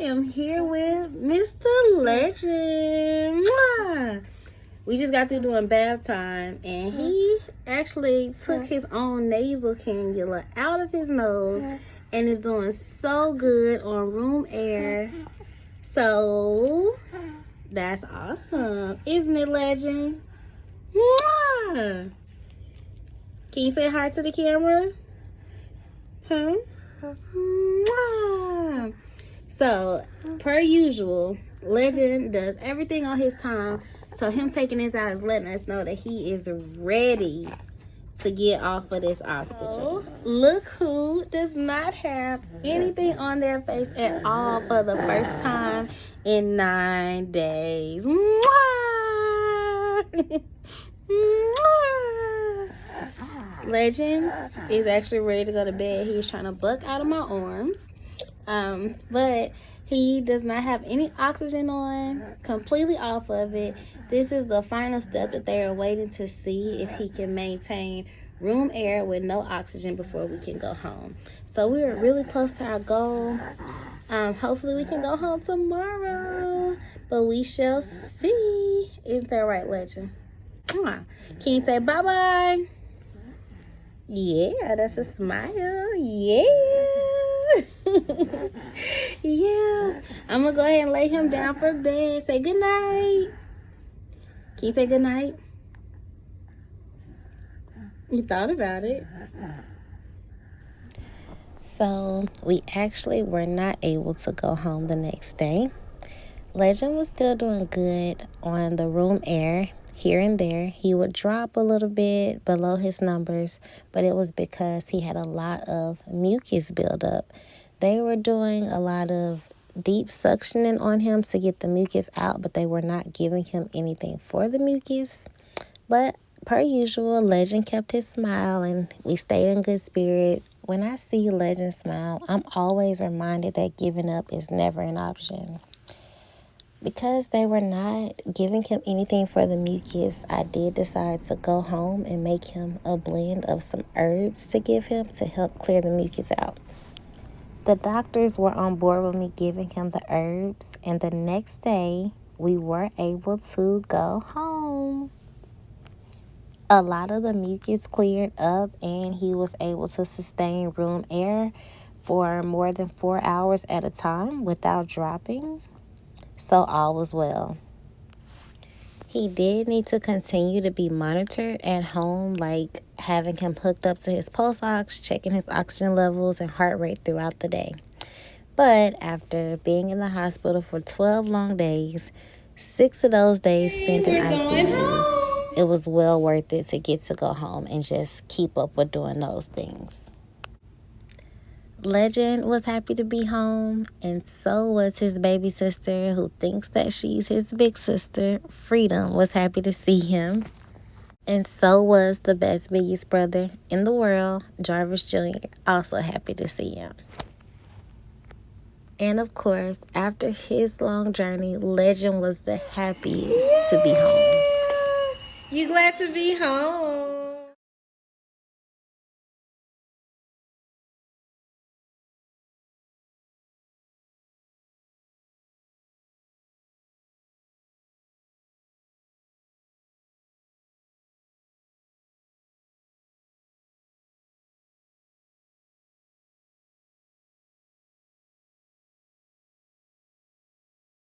am here with Mr. Legend. Mwah! We just got through doing bath time, and he actually took his own nasal cannula out of his nose and is doing so good on room air. So that's awesome, isn't it, Legend? Mwah! Can you say hi to the camera? Huh? Mwah! So, per usual, Legend does everything on his time. So him taking this out is letting us know that he is ready to get off of this oxygen. Look who does not have anything on their face at all for the first time in 9 days. Mwah! Mwah! Legend is actually ready to go to bed. He's trying to buck out of my arms. But he does not have any oxygen on, completely off of it. This is the final step that they are waiting to see if he can maintain room air with no oxygen before we can go home. So we are really close to our goal. Hopefully we can go home tomorrow, but we shall see. Isn't that right, Legend? Can you say bye-bye? Yeah, that's a smile. Yeah. Yeah. I'm going to go ahead and lay him down for bed. Say good night. Can you say good night? You thought about it. So we actually were not able to go home the next day. Legend was still doing good on the room air. Here and there, he would drop a little bit below his numbers, but it was because he had a lot of mucus buildup. They were doing a lot of deep suctioning on him to get the mucus out, but they were not giving him anything for the mucus. But per usual, Legend kept his smile and we stayed in good spirits. When I see Legend smile, I'm always reminded that giving up is never an option. Because they were not giving him anything for the mucus, I did decide to go home and make him a blend of some herbs to give him to help clear the mucus out. The doctors were on board with me giving him the herbs, and the next day we were able to go home. A lot of the mucus cleared up and he was able to sustain room air for more than 4 hours at a time without dropping. So all was well. He did need to continue to be monitored at home, like having him hooked up to his pulse ox, checking his oxygen levels and heart rate throughout the day. But after being in the hospital for 12 long days, 6 of those days spent in ICU, it was well worth it to get to go home and just keep up with doing those things. Legend was happy to be home, and so was his baby sister, who thinks that she's his big sister. Freedom was happy to see him, and so was the best biggest brother in the world, Jarvis Jr., also happy to see him. And of course, after his long journey, Legend was the happiest to be home. You glad to be home?